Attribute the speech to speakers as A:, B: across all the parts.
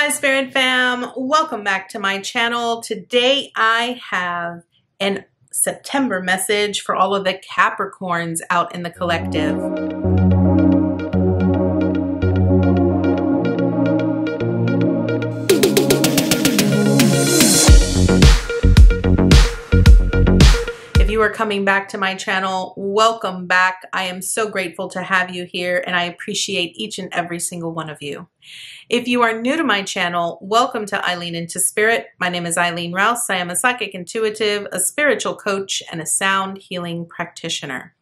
A: Hi Spirit Fam, welcome back to my channel. Today I have an September message for all of the Capricorns out in the collective. If you are coming back to my channel, welcome back. I am so grateful to have you here and I appreciate each and every single one of you. If you are new to my channel, welcome to Eileen Into Spirit. My name is Eileen Rouse. I am a psychic intuitive, a spiritual coach, and a sound healing practitioner.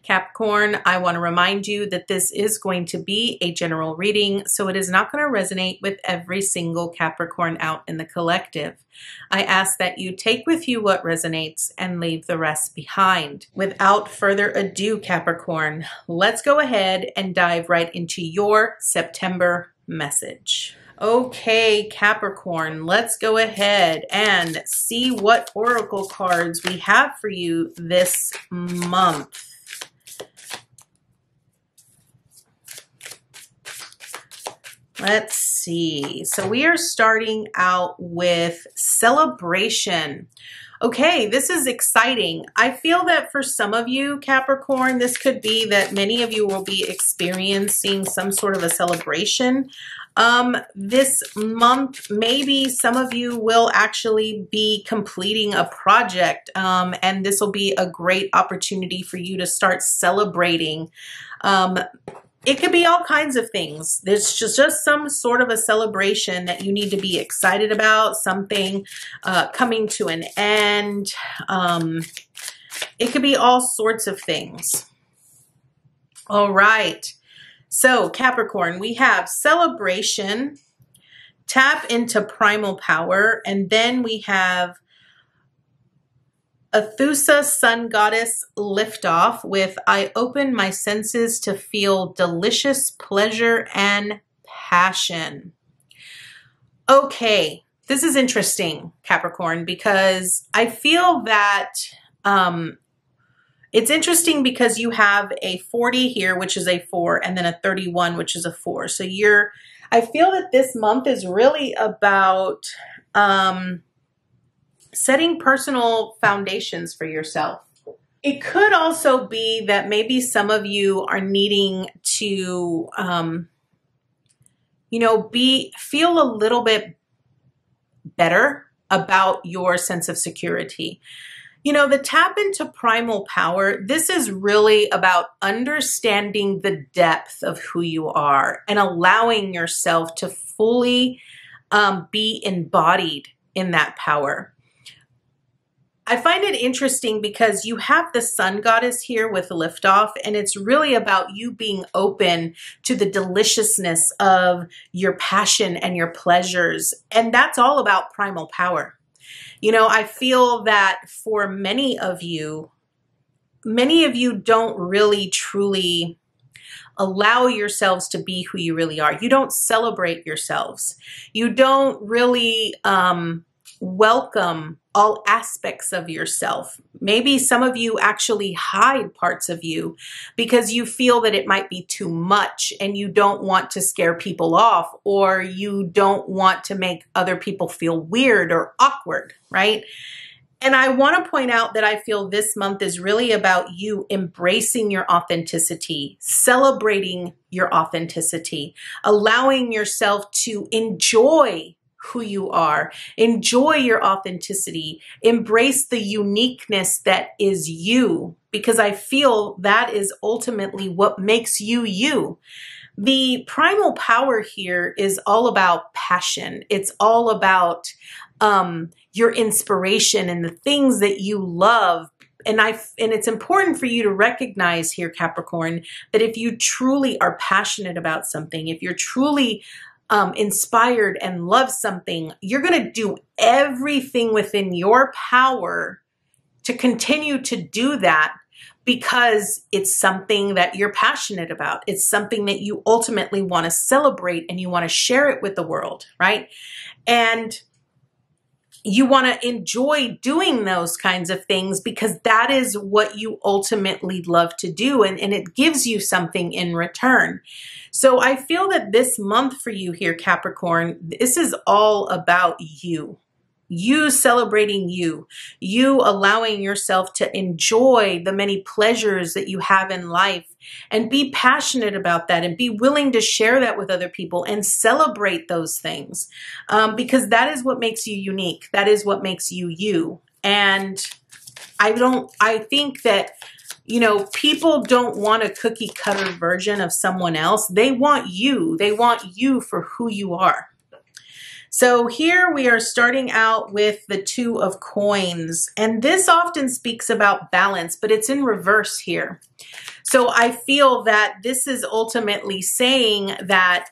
A: Capricorn, I want to remind you that this is going to be a general reading, so it is not going to resonate with every single Capricorn out in the collective. I ask that you take with you what resonates and leave the rest behind. Without further ado, Capricorn, let's go ahead and dive right into your September message. Okay, Capricorn, let's go ahead and see what oracle cards we have for you this month. Let's see. So we are starting out with celebration. Okay, this is exciting. I feel that for some of you, Capricorn, this could be that many of you will be experiencing some sort of a celebration. This month, maybe some of you will actually be completing a project, and this will be a great opportunity for you to start celebrating. It could be all kinds of things. There's just some sort of a celebration that you need to be excited about, something coming to an end. It could be all sorts of things. All right. So Capricorn, we have celebration, tap into primal power, and then we have Athusa Sun Goddess Liftoff with I open my senses to feel delicious pleasure and passion. Okay, this is interesting, Capricorn, because I feel that it's interesting because you have a 40 here, which is a 4, and then a 31, which is a 4. So I feel that this month is really about setting personal foundations for yourself. It could also be that maybe some of you are needing to, feel a little bit better about your sense of security. You know, the tap into primal power, this is really about understanding the depth of who you are and allowing yourself to fully be embodied in that power. I find it interesting because you have the Sun Goddess here with Liftoff, and it's really about you being open to the deliciousness of your passion and your pleasures. And that's all about primal power. You know, I feel that for many of you don't really truly allow yourselves to be who you really are. You don't celebrate yourselves. You don't really welcome all aspects of yourself. Maybe some of you actually hide parts of you because you feel that it might be too much and you don't want to scare people off, or you don't want to make other people feel weird or awkward, right? And I want to point out that I feel this month is really about you embracing your authenticity, celebrating your authenticity, allowing yourself to enjoy who you are, enjoy your authenticity, embrace the uniqueness that is you, because I feel that is ultimately what makes you you. The primal power here is all about passion. It's all about your inspiration and the things that you love. And it's important for you to recognize here, Capricorn, that if you truly are passionate about something, if you're truly inspired and love something, you're going to do everything within your power to continue to do that because it's something that you're passionate about. It's something that you ultimately want to celebrate and you want to share it with the world, right? And you want to enjoy doing those kinds of things because that is what you ultimately love to do, and it gives you something in return. So I feel that this month for you here, Capricorn, this is all about you. You celebrating you, you allowing yourself to enjoy the many pleasures that you have in life and be passionate about that and be willing to share that with other people and celebrate those things, because that is what makes you unique. That is what makes you you. And I think that, you know, people don't want a cookie cutter version of someone else. They want you. They want you for who you are. So here we are starting out with the Two of Coins, and this often speaks about balance, but it's in reverse here. So I feel that this is ultimately saying that,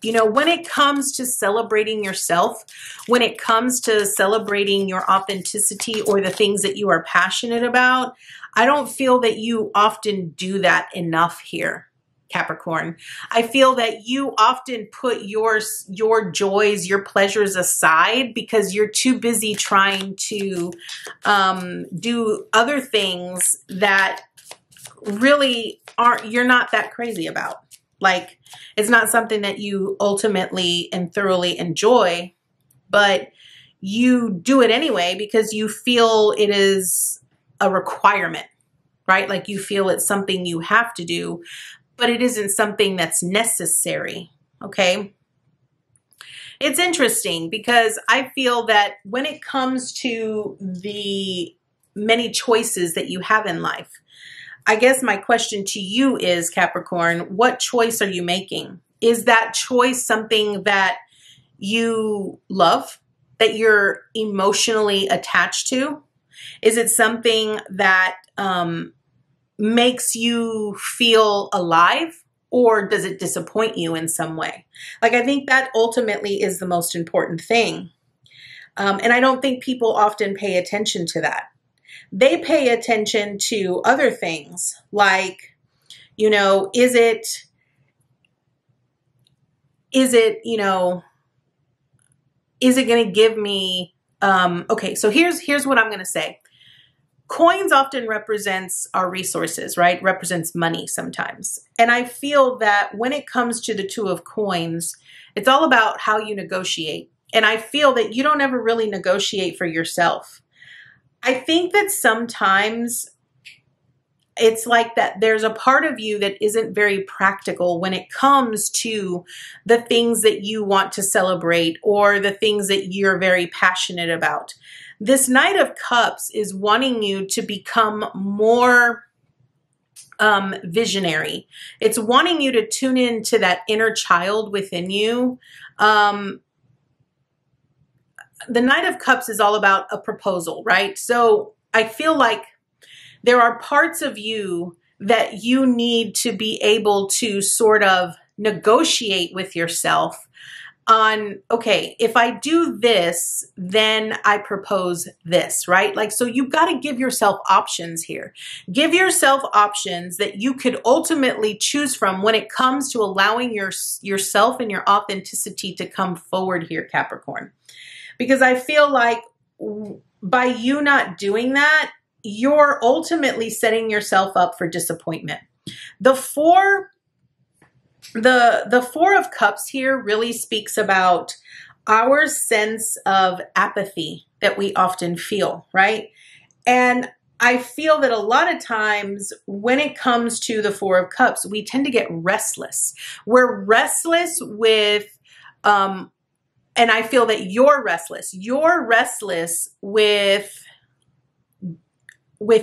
A: you know, when it comes to celebrating yourself, when it comes to celebrating your authenticity or the things that you are passionate about, I don't feel that you often do that enough here, Capricorn. I feel that you often put your joys, your pleasures aside because you're too busy trying to do other things that really you're not that crazy about. Like, it's not something that you ultimately and thoroughly enjoy, but you do it anyway because you feel it is a requirement, right? Like you feel it's something you have to do, but it isn't something that's necessary, okay? It's interesting because I feel that when it comes to the many choices that you have in life, I guess my question to you is, Capricorn, what choice are you making? Is that choice something that you love, that you're emotionally attached to? Is it something that makes you feel alive, or does it disappoint you in some way? Like, I think that ultimately is the most important thing. And I don't think people often pay attention to that. They pay attention to other things like, you know, is it, you know, is it going to give me, okay, so here's what I'm going to say. Coins often represents our resources, right? Represents money sometimes. And I feel that when it comes to the Two of Coins, it's all about how you negotiate. And I feel that you don't ever really negotiate for yourself. I think that sometimes it's like that there's a part of you that isn't very practical when it comes to the things that you want to celebrate or the things that you're very passionate about. This Knight of Cups is wanting you to become more visionary. It's wanting you to tune into that inner child within you. The Knight of Cups is all about a proposal, right? So I feel like there are parts of you that you need to be able to sort of negotiate with yourself on, okay, if I do this, then I propose this, right? Like, so you've got to give yourself options here. Give yourself options that you could ultimately choose from when it comes to allowing yourself and your authenticity to come forward here, Capricorn. Because I feel like by you not doing that, you're ultimately setting yourself up for disappointment. The Four of Cups here really speaks about our sense of apathy that we often feel, right? And I feel that a lot of times when it comes to the Four of Cups, we tend to get restless. We're restless with, and I feel that you're restless. You're restless with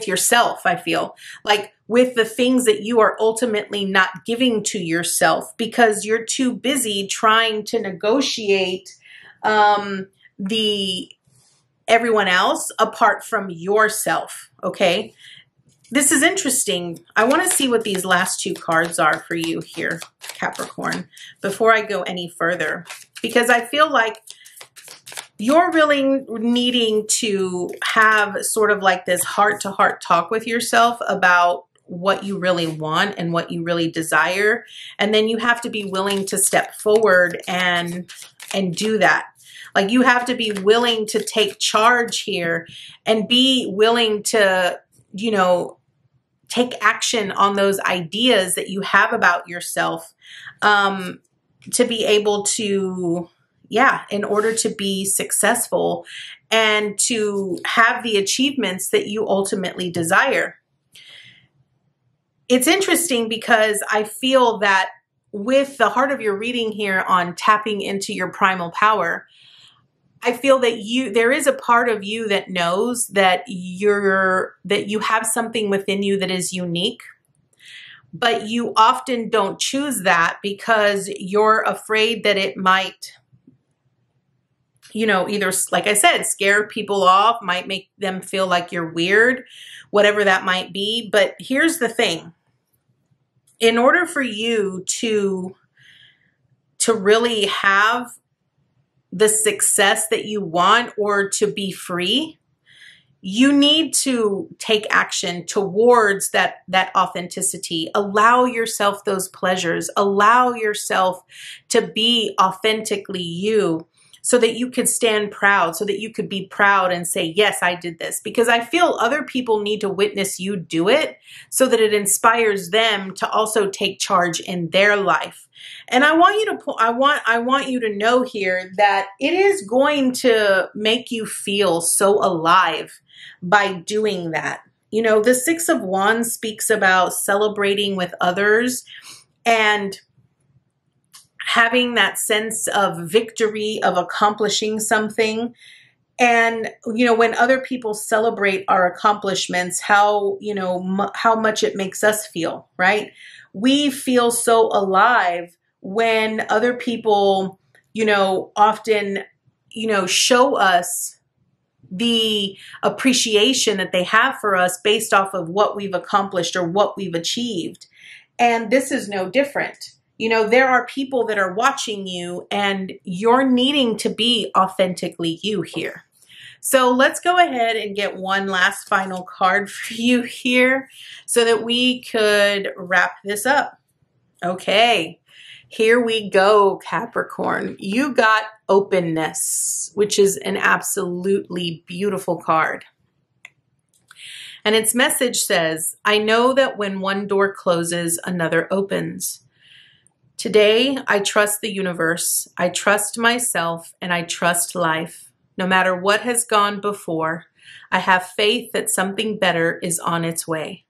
A: yourself, I feel. Like with the things that you are ultimately not giving to yourself because you're too busy trying to negotiate everyone else apart from yourself, okay? This is interesting. I want to see what these last two cards are for you here, Capricorn, before I go any further, because I feel like you're really needing to have sort of like this heart-to-heart talk with yourself about what you really want and what you really desire. And then you have to be willing to step forward and do that. Like you have to be willing to take charge here and be willing to, you know, take action on those ideas that you have about yourself, to be able to, in order to be successful and to have the achievements that you ultimately desire. It's interesting because I feel that with the heart of your reading here on tapping into your primal power, I feel that there is a part of you that knows that you have something within you that is unique, but you often don't choose that because you're afraid that it might, either, like I said, scare people off, might make them feel like you're weird, whatever that might be. But here's the thing. In order for you to really have the success that you want or to be free, you need to take action towards that authenticity. Allow yourself those pleasures. Allow yourself to be authentically you, so that you could stand proud, so that you could be proud and say, yes, I did this. Because I feel other people need to witness you do it so that it inspires them to also take charge in their life. And I want you to know here that it is going to make you feel so alive by doing that. The Six of Wands speaks about celebrating with others and having that sense of victory, of accomplishing something. And, when other people celebrate our accomplishments, how much it makes us feel, right? We feel so alive when other people, often, show us the appreciation that they have for us based off of what we've accomplished or what we've achieved. And this is no different. There are people that are watching you and you're needing to be authentically you here. So let's go ahead and get one last final card for you here so that we could wrap this up. Okay, here we go, Capricorn. You got openness, which is an absolutely beautiful card. And its message says, I know that when one door closes, another opens. Today, I trust the universe, I trust myself, and I trust life. No matter what has gone before, I have faith that something better is on its way.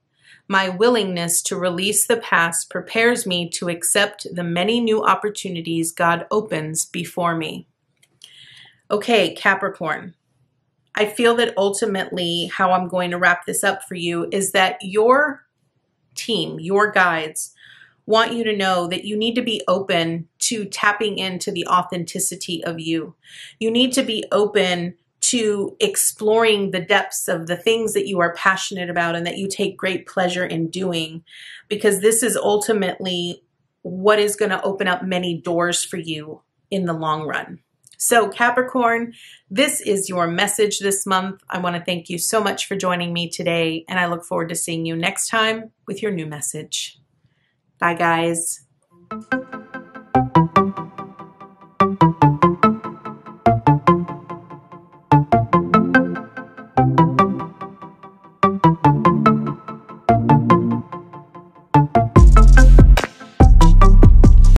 A: My willingness to release the past prepares me to accept the many new opportunities God opens before me. Okay, Capricorn, I feel that ultimately how I'm going to wrap this up for you is that your team, your guides, want you to know that you need to be open to tapping into the authenticity of you. You need to be open to exploring the depths of the things that you are passionate about and that you take great pleasure in doing, because this is ultimately what is going to open up many doors for you in the long run. So Capricorn, this is your message this month. I want to thank you so much for joining me today, and I look forward to seeing you next time with your new message. Bye, guys.